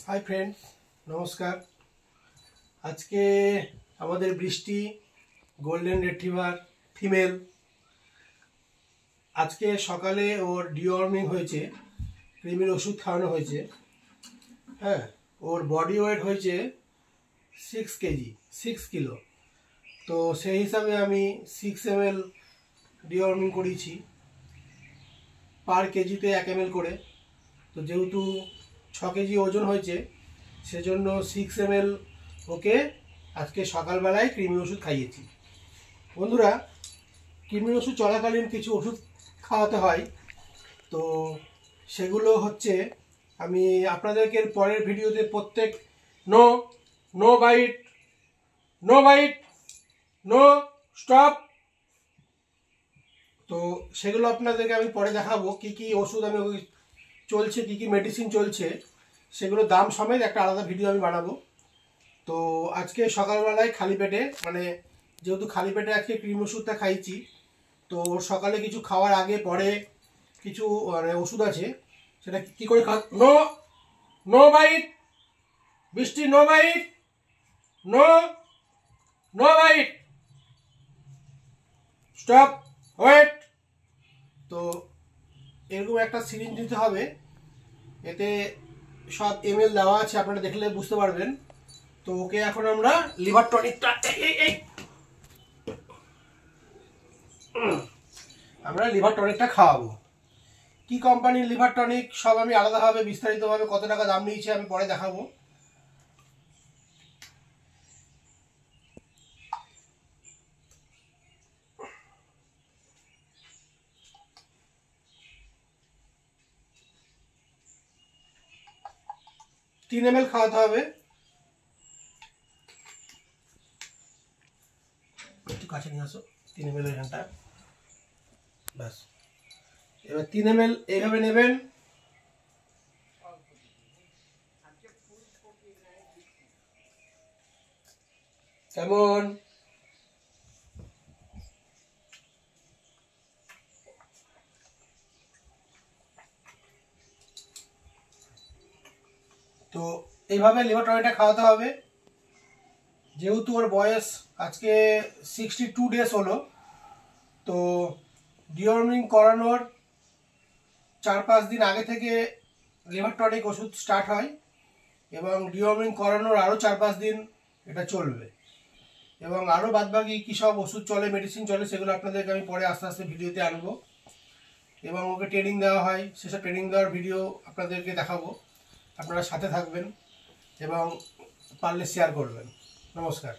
Hi friends नमस्कार। आज के हमारे बृष्टि गोल्डन रिट्रीवर फीमेल आज के सकाले और डिवॉर्मिंग होयेछे, क्रिमिर ओषुध खावानो होयेछे। हाँ, और बडी वेट होयेछे 6 केजी 6 किलो। तो सेई हिसाबे आमी 6 ml डिवॉर्मिंग करेছি पर केजीते 1 ml करे। तो जेहेतु 6 केजी ओजन होयेछे सेजন্য 6 ml ओके आज के सकाल बेलाय क्रिमी ओषुध खाइয়েছি। बंधुरा क्रिमी ओषुध चलाकालीन किछु ओषुध खाওয়াতে হয়, तो सेगुलो হচ্ছে আমি আপনাদেরকে পরের ভিডিওতে প্রত্যেক নো বাইট নো স্টপ, তো সেগুলো আপনাদেরকে আমি পরে দেখাবো কি কি ওষুধ আমি চলছে, কি কি মেডিসিন চলছে, সেগুলো দাম সমেত একটা আলাদা ভিডিও আমি বানাবো। তো আজকে সকালবেলায় খালি পেটে মানে যেহেতু খালি পেটে আজকে ক্রিম ওষুধটা খাইছি, তো সকালে কিছু খাওয়ার আগে পরে কিছু মানে ওষুধ আছে সেটা কি করে নো বাইট বৃষ্টি নো বাইট স্টপ ওয়েট। তো এরকম একটা সিরিঞ্জ নিতে হবে, এতে সব এমএল দেওয়া আছে, আপনারা দেখলে বুঝতে পারবেন। তো ওকে এখন আমরা লিভার টনিকটা খাওয়াবো। কি কোম্পানির লিভার টনিক সব আমি আলাদাভাবে বিস্তারিতভাবে কত টাকা দাম নিয়েছে আমি পরে দেখাবো। तीन ml খাওয়াতে হবে। একটু কাছে নিয়ে আসো 3 ml এখানটা, ব্যাস। এবার 3 ml এইভাবে নেবেন। কেমন? তো এইভাবে লিভার টনিকটা খাওয়াতে হবে। যেহেতু ওর বয়স আজকে 62 ডেজ হলো, তো ডিওয়ার্মিং করানোর 4-5 দিন আগে থেকে লিভার টনিক ওষুধ স্টার্ট হয় এবং ডিওয়ার্মিং করানোর আরও 4-5 দিন এটা চলবে। এবং আরও বাদবাকি কী সব ওষুধ চলে, মেডিসিন চলে, সেগুলো আপনাদেরকে আমি পরে আস্তে আস্তে ভিডিওতে আনবো। এবং ওকে ট্রেনিং দেওয়া হয়, সেসব ট্রেনিং দেওয়ার ভিডিও আপনাদেরকে দেখাবো। আপনারা সাথে থাকবেন এবং পারলে শেয়ার করবেন। নমস্কার।